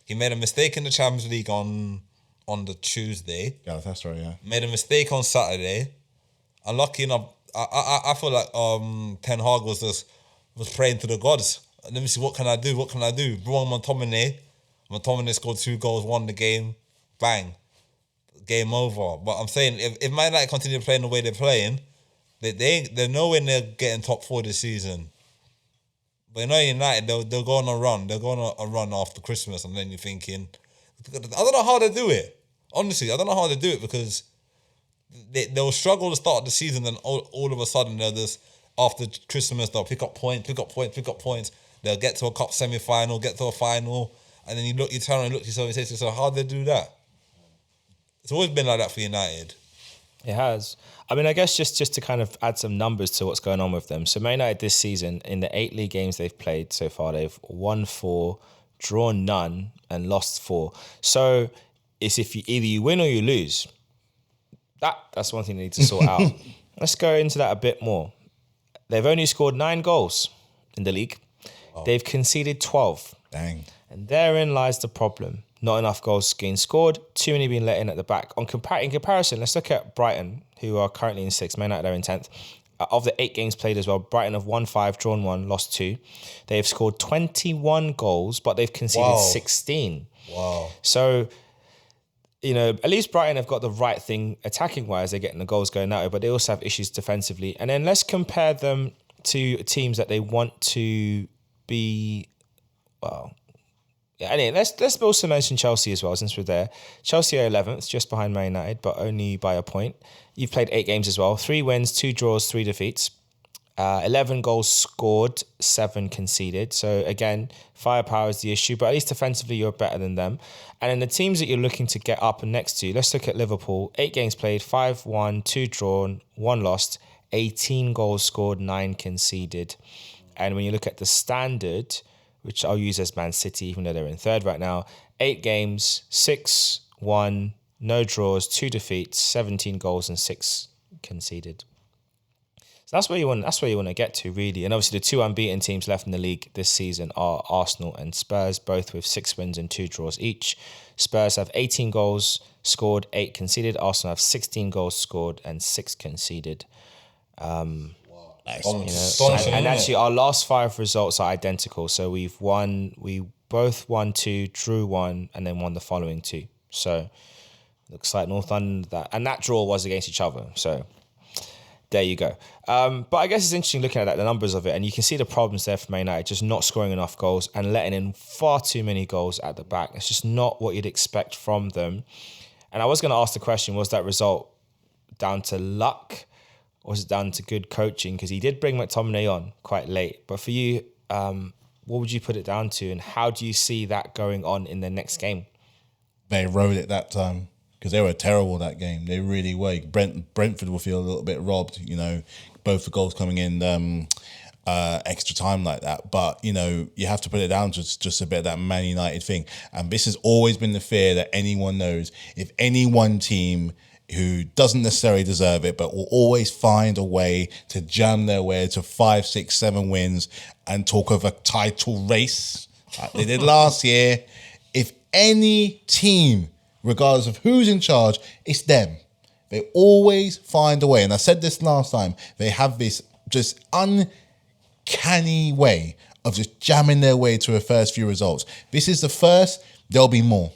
He made a mistake in the Champions League on the Tuesday. Yeah, that's right. Yeah, made a mistake on Saturday. And lucky enough, I feel like Ten Hag was praying to the gods. Let me see, what can I do? Bruno McTominay scored 2 goals, won the game. Bang, game over. But I'm saying, if Man United continue playing the way they're playing, they're nowhere near getting top 4 this season. But you know, United, they'll go on a run. They'll go on a run after Christmas, and then you're thinking, I don't know how they do it. Honestly, I don't know how they do it, because they'll struggle to start the season, and all of a sudden they'll just, after Christmas, they'll pick up points. They'll get to a cup semi-final, get to a final, and then you turn and look to yourself and say to yourself, how did they do that? It's always been like that for United. It has. I mean, I guess just to kind of add some numbers to what's going on with them. So Man United this season, in the 8 league games they've played so far, they've won 4, drawn none, and lost 4. So it's either you win or you lose. That's one thing they need to sort out. Let's go into that a bit more. They've only scored 9 goals in the league. Oh. They've conceded 12. Dang. And therein lies the problem. Not enough goals being scored, too many being let in at the back. In comparison, let's look at Brighton, who are currently in 6th, Man United are in 10th. Of the 8 games played as well, Brighton have won 5, drawn 1, lost 2. They have scored 21 goals, but they've conceded 16. Wow. So, you know, at least Brighton have got the right thing attacking-wise. They're getting the goals going that way, but they also have issues defensively. And then let's compare them to teams that they want to be, well... Yeah, anyway, let's also mention Chelsea as well, since we're there. Chelsea are 11th, just behind Man United, but only by a point. You've played 8 games as well. 3 wins, 2 draws, 3 defeats. 11 goals scored, 7 conceded. So again, firepower is the issue, but at least defensively you're better than them. And then the teams that you're looking to get up and next to, let's look at Liverpool. 8 games played, 5 won, 2 drawn, 1 lost. 18 goals scored, 9 conceded. And when you look at the standard, which I'll use as Man City, even though they're in 3rd right now. 8 games, 6 won, no draws, 2 defeats, 17 goals and 6 conceded. So that's where you want to get to, really. And obviously the 2 unbeaten teams left in the league this season are Arsenal and Spurs, both with 6 wins and 2 draws each. Spurs have 18 goals scored, 8 conceded. Arsenal have 16 goals scored and 6 conceded. Nice. And actually, our last 5 results are identical. So we both won 2, drew 1, and then won the following 2. So looks like North London, and that draw was against each other. So there you go. But I guess it's interesting looking at the numbers of it, and you can see the problems there for Man United, just not scoring enough goals and letting in far too many goals at the back. It's just not what you'd expect from them. And I was going to ask the question, was that result down to luck? Or was it down to good coaching? Because he did bring McTominay on quite late. But for you, what would you put it down to? And how do you see that going on in the next game? They rode it that time because they were terrible that game. They really were. Brentford will feel a little bit robbed, you know, both the goals coming in extra time like that. But, you know, you have to put it down to just a bit of that Man United thing. And this has always been the fear that anyone knows. If any one team who doesn't necessarily deserve it, but will always find a way to jam their way to 5, 6, 7 wins and talk of a title race like they did last year. If any team, regardless of who's in charge, it's them. They always find a way. And I said this last time, they have this just uncanny way of just jamming their way to a first few results. This is the first, there'll be more.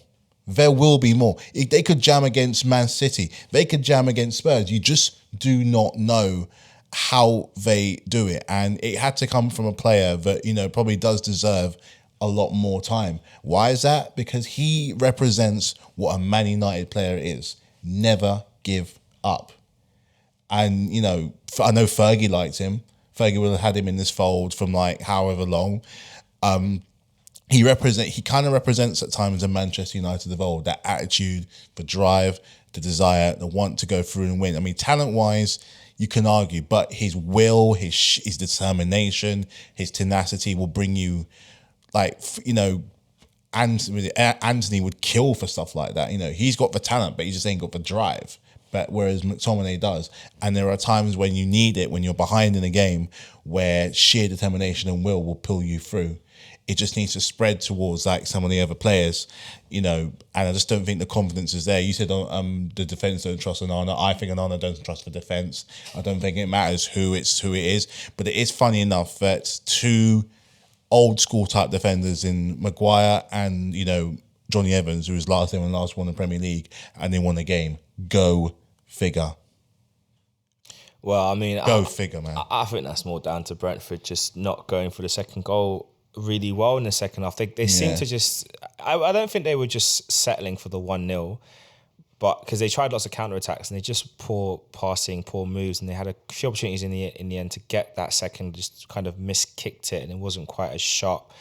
There will be more. If they could jam against Man City, they could jam against Spurs. You just do not know. how they do it. And it had to come from a player that, probably does deserve a lot more time. Why is that? Because he represents what a Man United player is. Never give up. And, I know Fergie liked him. Fergie would have had him in this fold from like however long. He kind of represents at times the Manchester United of old, that attitude, the drive, the desire, the want to go through and win. I mean, talent-wise, you can argue, but his will, his determination, his tenacity will bring you, Anthony would kill for stuff like that. He's got the talent, but he just ain't got the drive. But whereas McTominay does. And there are times when you need it, when you're behind in a game, where sheer determination and will pull you through. It just needs to spread towards like some of the other players, and I just don't think the confidence is there. You said the defence don't trust Onana. I think Onana doesn't trust the defence. I don't think it matters who it is. But it is funny enough that two old school type defenders in Maguire and, Johnny Evans, who was last in and last won the Premier League, and they won the game. Go figure. Well, I mean, go figure, man. I think that's more down to Brentford just not going for the second goal really well in the second half. They seem to just... I don't think they were just settling for the 1-0, but because they tried lots of counter-attacks and they just poor passing, poor moves, and they had a few opportunities in the end to get that second, just kind of miskicked it, and it wasn't quite as sharp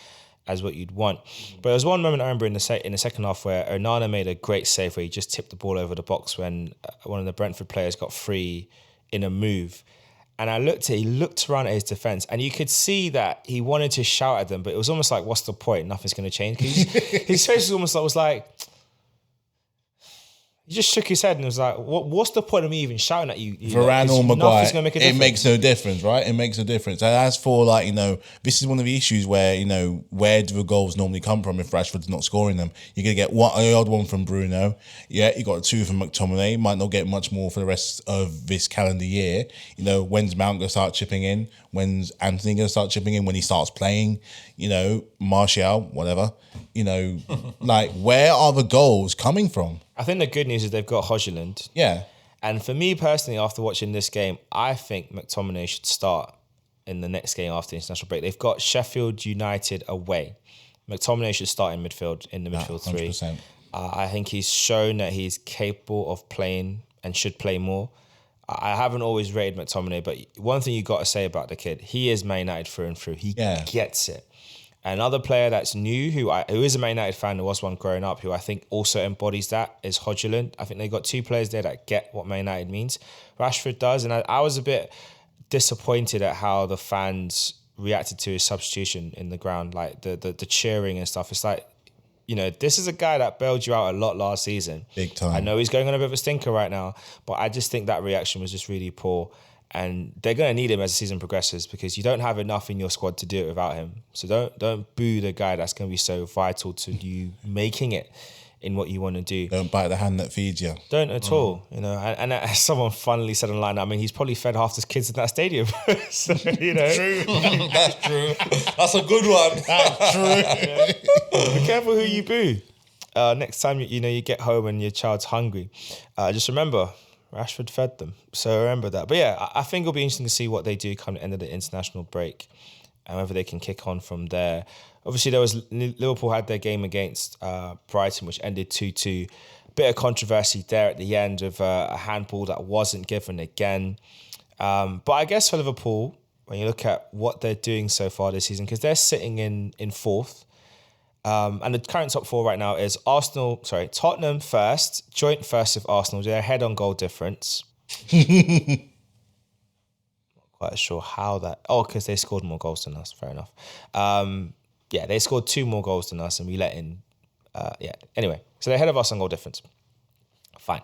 as what you'd want. But there was one moment I remember in the second half where Onana made a great save where he just tipped the ball over the box when one of the Brentford players got free in a move. And he looked around at his defence, and you could see that he wanted to shout at them, but it was almost like, what's the point? Nothing's going to change. His face was like, he just shook his head and was like, what's the point of me even shouting at you? Varane or Maguire, it makes no difference, right? It makes no difference. And as for this is one of the issues where, where do the goals normally come from if Rashford's not scoring them? You're going to get an odd one from Bruno. Yeah, you got 2 from McTominay. Might not get much more for the rest of this calendar year. When's Mount going to start chipping in? When's Anthony going to start chipping in? When he starts playing? Martial, whatever. Where are the goals coming from? I think the good news is they've got Højlund. Yeah. And for me personally, after watching this game, I think McTominay should start in the next game after the international break. They've got Sheffield United away. McTominay should start in the midfield 3. I think he's shown that he's capable of playing and should play more. I haven't always rated McTominay, but one thing you got to say about the kid, he is Man United through and through. He gets it. Another player that's new, who is a Man United fan, who was one growing up, who I think also embodies that, is Højlund. I think they've got 2 players there that get what Man United means. Rashford does, and I was a bit disappointed at how the fans reacted to his substitution in the ground, like the cheering and stuff. It's like, this is a guy that bailed you out a lot last season. Big time. I know he's going on a bit of a stinker right now, but I just think that reaction was just really poor. And they're going to need him as the season progresses because you don't have enough in your squad to do it without him. So don't boo the guy that's going to be so vital to you making it in what you want to do. Don't bite the hand that feeds you. Don't at all. And as someone funnily said online, I mean, he's probably fed half his kids in that stadium. So, True. That's true. That's a good one. That's true. Be careful who you boo. Next time you get home and your child's hungry, just remember, Rashford fed them. So remember that. But yeah, I think it'll be interesting to see what they do come the end of the international break and whether they can kick on from there. Obviously, Liverpool had their game against Brighton, which ended 2-2. Bit of controversy there at the end of a handball that wasn't given again. But I guess for Liverpool, when you look at what they're doing so far this season, because they're sitting in 4th, and the current top 4 right now is Tottenham first, joint first with Arsenal. They're ahead on goal difference. Not quite sure how that... Oh, because they scored more goals than us. Fair enough. They scored 2 more goals than us and we let in... Anyway, so they're ahead of us on goal difference. Fine.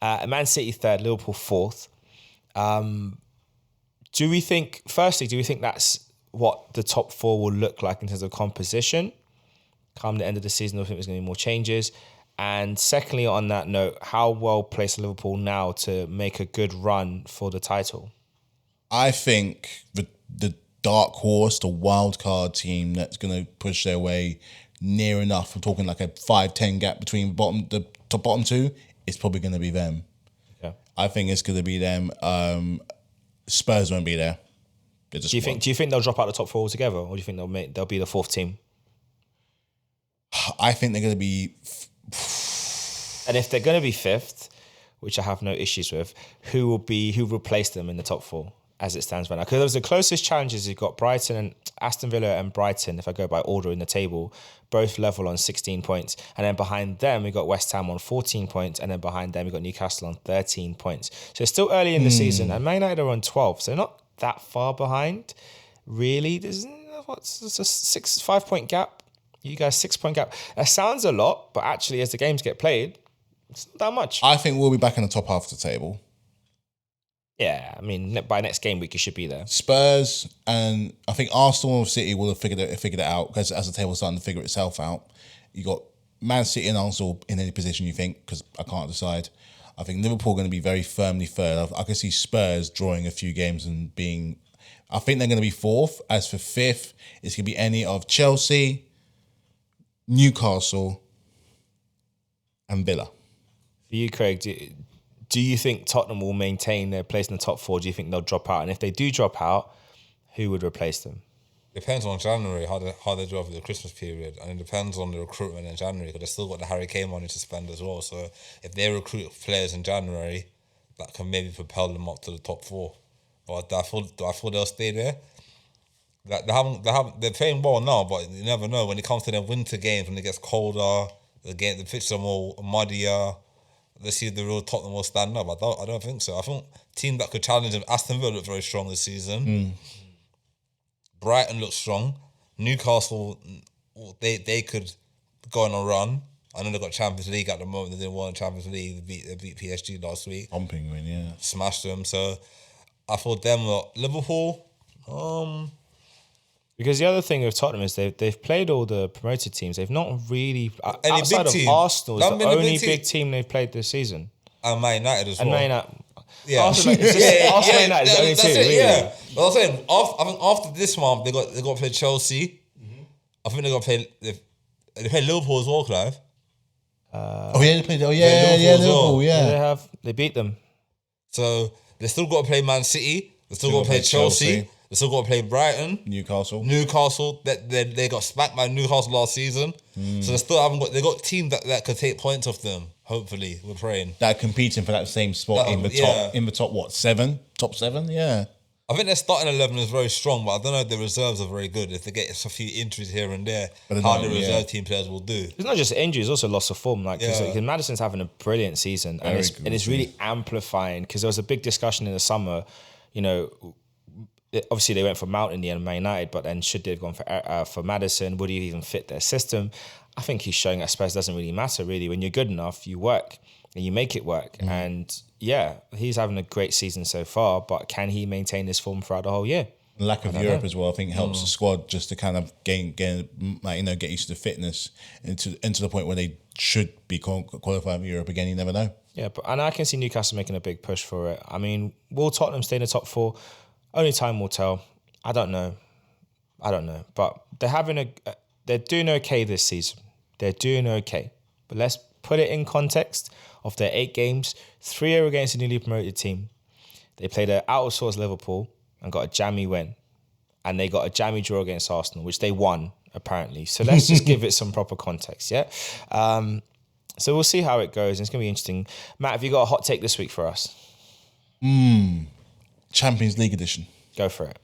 Man City 3rd, Liverpool 4th. Do we think that's what the top 4 will look like in terms of composition? Come the end of the season, I think there's going to be more changes. And secondly, on that note, how well placed are Liverpool now to make a good run for the title? I think the dark horse, the wild card team that's going to push their way near enough, I'm talking like a 5-10 gap between the top bottom 2, is probably going to be them. Yeah. I think it's going to be them. Spurs won't be there. Do you think they'll drop out the top four altogether, or do you think they'll be the fourth team? I think they're going to be. And if they're going to be fifth, which I have no issues with, who replace them in the top four as it stands right now? Because the closest challenges you've got Brighton and Aston Villa and Brighton, if I go by order in the table, both level on 16 points. And then behind them, we got West Ham on 14 points. And then behind them, we got Newcastle on 13 points. So it's still early in the season. And Man United are on 12. So they're not that far behind. Really, there's a 5 point gap. You guys 6 point gap. That sounds a lot, but actually, as the games get played, it's not that much. I think we'll be back in the top half of the table. Yeah, I mean, by next game week, you should be there. Spurs and I think Arsenal and City will have figured it out because as the table's starting to figure itself out, you got Man City and Arsenal in any position you think, because I can't decide. I think Liverpool are going to be very firmly third. I can see Spurs drawing a few games and being. I think they're going to be fourth. As for fifth, it's going to be any of Chelsea, Newcastle, and Villa. For you, Craig, do you think Tottenham will maintain their place in the top four? Do you think they'll drop out? And if they do drop out, who would replace them? Depends on January, how they do over the Christmas period. And it depends on the recruitment in January, because they've still got the Harry Kane money to spend as well. So if they recruit players in January, that can maybe propel them up to the top four. Or do I feel they'll stay there? They're playing well now, but you never know. When it comes to them winter games, when it gets colder, the pitches are more muddier. Let's see if the real Tottenham will stand up. I don't think so. I think team that could challenge them. Aston Villa looked very strong this season. Brighton looks strong. Newcastle, they could go on a run. I know they've got Champions League at the moment. They didn't win Champions League. They beat PSG last week. Pumping win, yeah. Smashed them. So I thought them lot. Liverpool. Because the other thing with Tottenham is they've played all the promoted teams. They've not really Any outside big of team? Arsenal. It's Not the been a only big team. big team they've played this season. And Man United as well. And Man United. Yeah. Arsenal is Arsenal and United is the only that's two. it, Really. yeah. But I was saying, I think after this month, they got to play Chelsea. I think they got to play. They play Liverpool as well, Clive. They played. Liverpool, yeah. They beat them. So they still got to play Man City. They still got to play Chelsea. They still got to play Brighton. Newcastle. They got smacked by Newcastle last season. So they still haven't got. They got teams that could take points off them. Hopefully, we're praying. That are competing for that same spot in the top. In the top, what, 7? Top 7, yeah. I think their starting 11 is very strong, but I don't know if the reserves are very good. If they get a few injuries here and there, how the reserve team players will do. It's not just injuries, it's also loss of form. Because Maddison's having a brilliant season, and it's really amplifying. Because there was a big discussion in the summer. You know, obviously they went for Mount in the end, Man United, but then should they have gone for Maddison? Would he even fit their system? I think he's showing that Spurs doesn't really matter, really. When you're good enough, you work and you make it work. And yeah, he's having a great season so far, but can he maintain this form throughout the whole year? Lack of Europe as well, I think, helps the squad just to kind of get used to the fitness into the point where they should be qualifying for Europe again. You never know. Yeah, and I can see Newcastle making a big push for it. I mean, will Tottenham stay in the top 4? Only time will tell. I don't know, but they're doing okay this season. They're doing okay, but let's put it in context of their 8 games. 3 are against a newly promoted team. They played an out of sorts Liverpool and got a jammy win. And they got a jammy draw against Arsenal, which they won, apparently. So let's just give it some proper context, yeah? So we'll see how it goes. It's going to be interesting. Matt, have you got a hot take this week for us? Champions League edition. Go for it.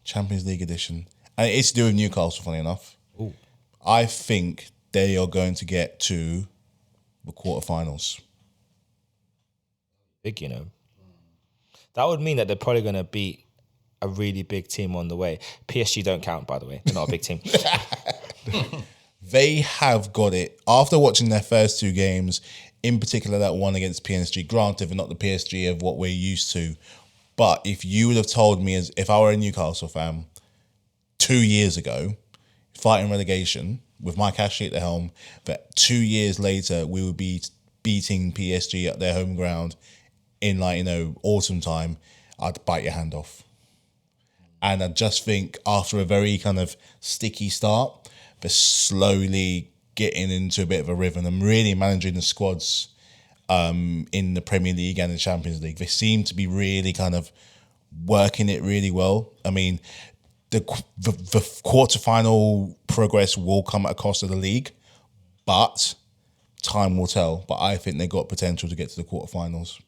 Champions League edition. And it's to do with Newcastle, funny enough. Ooh. I think they are going to get to the quarterfinals. Big, you know. That would mean that they're probably going to beat a really big team on the way. PSG don't count, by the way. They're not a big team. They have got it. After watching their first 2 games, in particular that one against PSG, granted, they're not the PSG of what we're used to. But if you would have told me, if I were a Newcastle fan 2 years ago, fighting relegation with my cash sheet at the helm, that 2 years later we would be beating PSG at their home ground in autumn time, I'd bite your hand off. And I just think after a very kind of sticky start, they're slowly getting into a bit of a rhythm and really managing the squads in the Premier League and the Champions League. They seem to be really kind of working it really well. I mean, the quarterfinal progress will come at a cost of the league, but time will tell. But I think they got potential to get to the quarterfinals.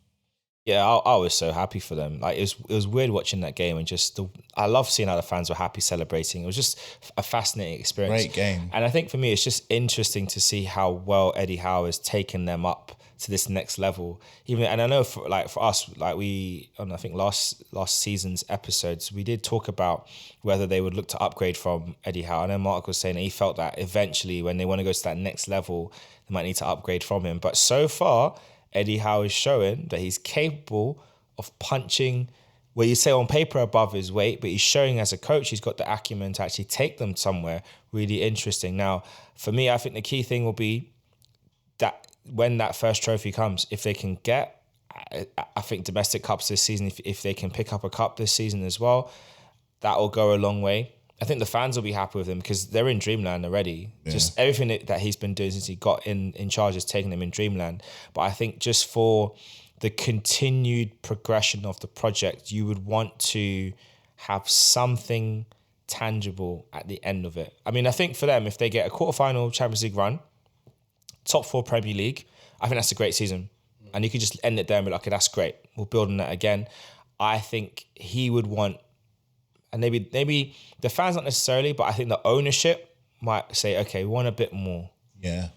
Yeah, I was so happy for them. Like it was weird watching that game and I love seeing how the fans were happy celebrating. It was just a fascinating experience. Great game. And I think for me, it's just interesting to see how well Eddie Howe has taken them up to this next level. And I know for us, I think last season's episodes, we did talk about whether they would look to upgrade from Eddie Howe. I know Mark was saying that he felt that eventually when they want to go to that next level, they might need to upgrade from him. But so far, Eddie Howe is showing that he's capable of punching, where you say on paper above his weight, but he's showing as a coach he's got the acumen to actually take them somewhere really interesting. Now, for me, I think the key thing will be that when that first trophy comes, if they can get, I think domestic cups this season, if they can pick up a cup this season as well, that will go a long way. I think the fans will be happy with him because they're in dreamland already. Yeah. Just everything that he's been doing since he got in charge has taken him in dreamland. But I think just for the continued progression of the project, you would want to have something tangible at the end of it. I mean, I think for them, if they get a quarterfinal Champions League run, top 4 Premier League, I think that's a great season. And you could just end it there and be like, okay, that's great. We'll build on that again. I think he would want, and maybe the fans not necessarily, but I think the ownership might say, okay, we want a bit more. Yeah.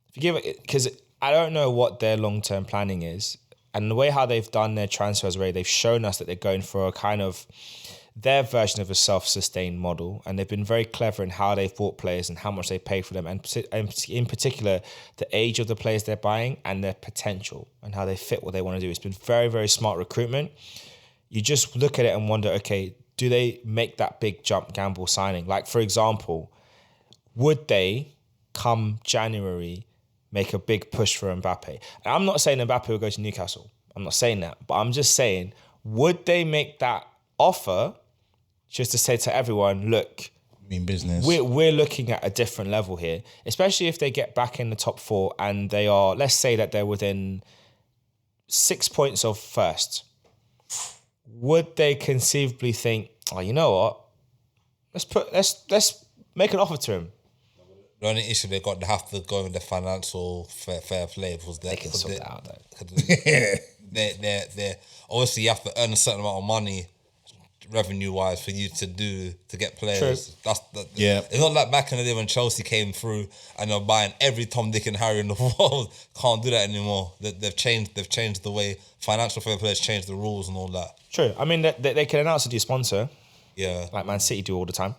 If you give it, because I don't know what their long-term planning is. And the way how they've done their transfers already, they've shown us that they're going for a kind of their version of a self-sustained model. And they've been very clever in how they've bought players and how much they pay for them. And in particular, the age of the players they're buying and their potential and how they fit what they want to do. It's been very, very smart recruitment. You just look at it and wonder, okay, do they make that big jump gamble signing? Like, for example, would they, come January, make a big push for Mbappe? And I'm not saying Mbappe will go to Newcastle. I'm not saying that. But I'm just saying, would they make that offer just to say to everyone, look, mean business. We're looking at a different level here, especially if they get back in the top 4 and they are, let's say that they're within 6 points of first. Would they conceivably think, oh, you know what? Let's make an offer to him. The only issue they have to go with the financial fair play because they can sort that out though. They're obviously you have to earn a certain amount of money revenue wise for you to get players. True. It's not like back in the day when Chelsea came through and they're buying every Tom, Dick and Harry in the world. Can't do that anymore. They've changed the way financial fair play has changed the rules and all that. True. I mean, they can announce a new sponsor. Yeah. Like Man City do all the time.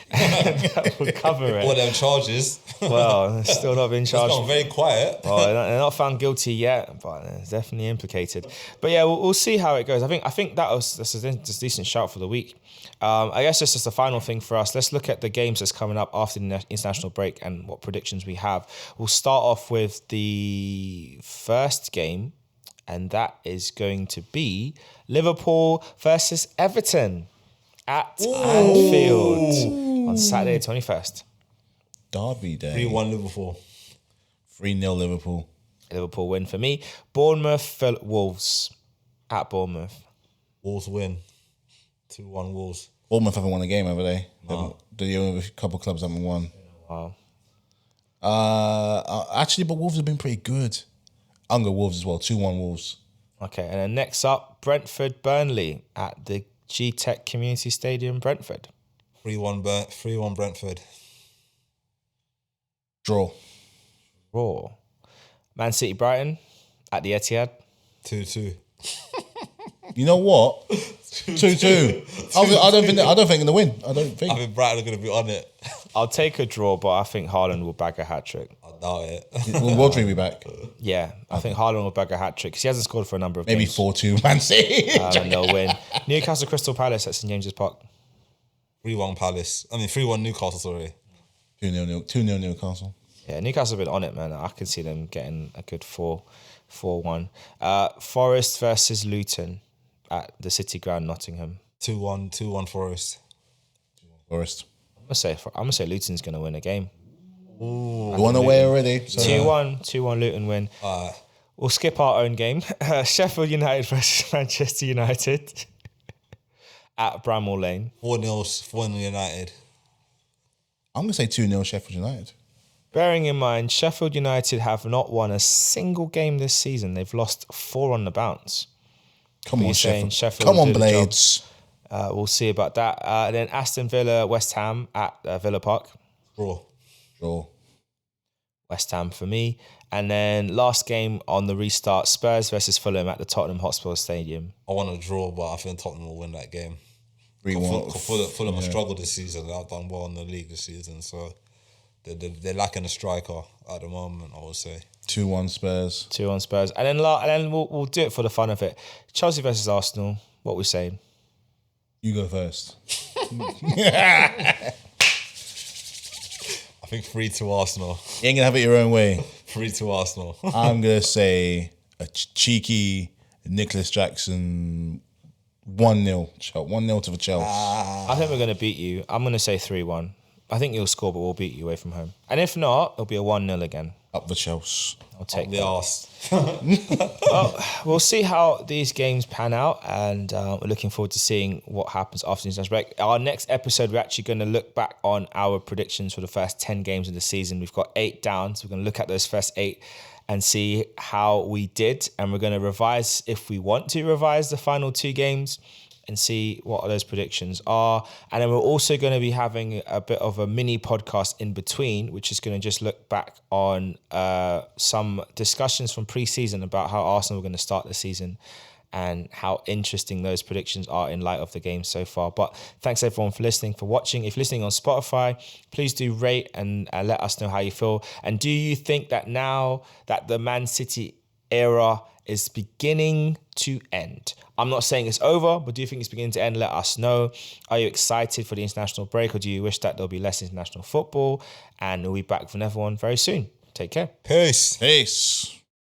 That would cover it. All them charges. Well, still not been charged. It's not very quiet. Well, they're not found guilty yet, but it's definitely implicated. But yeah, we'll see how it goes. I think that's a decent shout for the week. I guess this is the final thing for us. Let's look at the games that's coming up after the international break and what predictions we have. We'll start off with the first game, and that is going to be Liverpool versus Everton at Anfield on Saturday 21st. Derby day. 3-1 Liverpool. 3-0 Liverpool. Liverpool win for me. Bournemouth, Wolves at Bournemouth. Wolves win. 2-1 Wolves. Bournemouth haven't won a game, have they? No. The only couple of clubs haven't won. Wow. Actually, but Wolves have been pretty good. I'm going Wolves as well. 2-1 Wolves. Okay, and then next up, Brentford, Burnley at the G-Tech Community Stadium, Brentford. 3-1 Brentford. Draw. Man City, Brighton at the Etihad. 2-2. You know what? 2-2. I don't think they're going to win. I think Brighton are going to be on it. I'll take a draw, but I think Haaland will bag a hat-trick. I doubt it. Will Rodri be back? Yeah, I think Haaland will bag a hat-trick because he hasn't scored for a number of Maybe games. 4-2 Man City. And they'll win. Newcastle, Crystal Palace at St James's Park. 3-1 Palace. 3-1 Newcastle, sorry. 2-0 Newcastle. Yeah, Newcastle have been on it, man. I can see them getting a good 4-1. Forest versus Luton at the City Ground, Nottingham. 2-1 Forest. Forest. I'm gonna say Luton's gonna win a game. Ooh. One away already. So. 2-1 Luton win. We'll skip our own game. Sheffield United versus Manchester United. at Bramall Lane. 4-0 United. I'm going to say 2-0 Sheffield United. Bearing in mind, Sheffield United have not won a single game this season. They've lost 4 on the bounce. Come on, you're saying Sheffield. Sheffield Come will on, do the job. Blades. We'll see about that. Then Aston Villa, West Ham at Villa Park. Draw. West Ham for me. And then last game on the restart, Spurs versus Fulham at the Tottenham Hotspur Stadium. I want to draw, but I think Tottenham will win that game. 3-1. Fulham have struggled this season. They've done well in the league this season, so they're lacking a striker at the moment, I would say. 2-1 Spurs. 2-1 Spurs. And then we'll do it for the fun of it. Chelsea versus Arsenal. What we saying? You go first. I think 3-2 Arsenal. You ain't going to have it your own way. 3-2 Arsenal. I'm going to say a cheeky Nicholas Jackson 1-0. 1-0 to the Chelsea. I think we're going to beat you. I'm going to say 3-1. I think you'll score, but we'll beat you away from home. And if not, it'll be a 1-0 again. Up the Chelsea. I'll take the that. arse. We'll see how these games pan out, and we're looking forward to seeing what happens after the international break. Our next episode, we're actually going to look back on our predictions for the first 10 games of the season. We've got 8 down, so we're going to look at those first 8 and see how we did, and we're going to revise, if we want to revise, the final 2 games and see what those predictions are. And then we're also going to be having a bit of a mini podcast in between, which is going to just look back on some discussions from pre-season about how Arsenal are going to start the season and how interesting those predictions are in light of the game so far. But thanks everyone for listening, for watching. If you're listening on Spotify, please do rate and let us know how you feel. And do you think that now that the Man City era is beginning to end? I'm not saying it's over, but do you think it's beginning to end? Let us know. Are you excited for the international break, or do you wish that there'll be less international football? And we'll be back with another one very soon. Take care. Peace. Peace.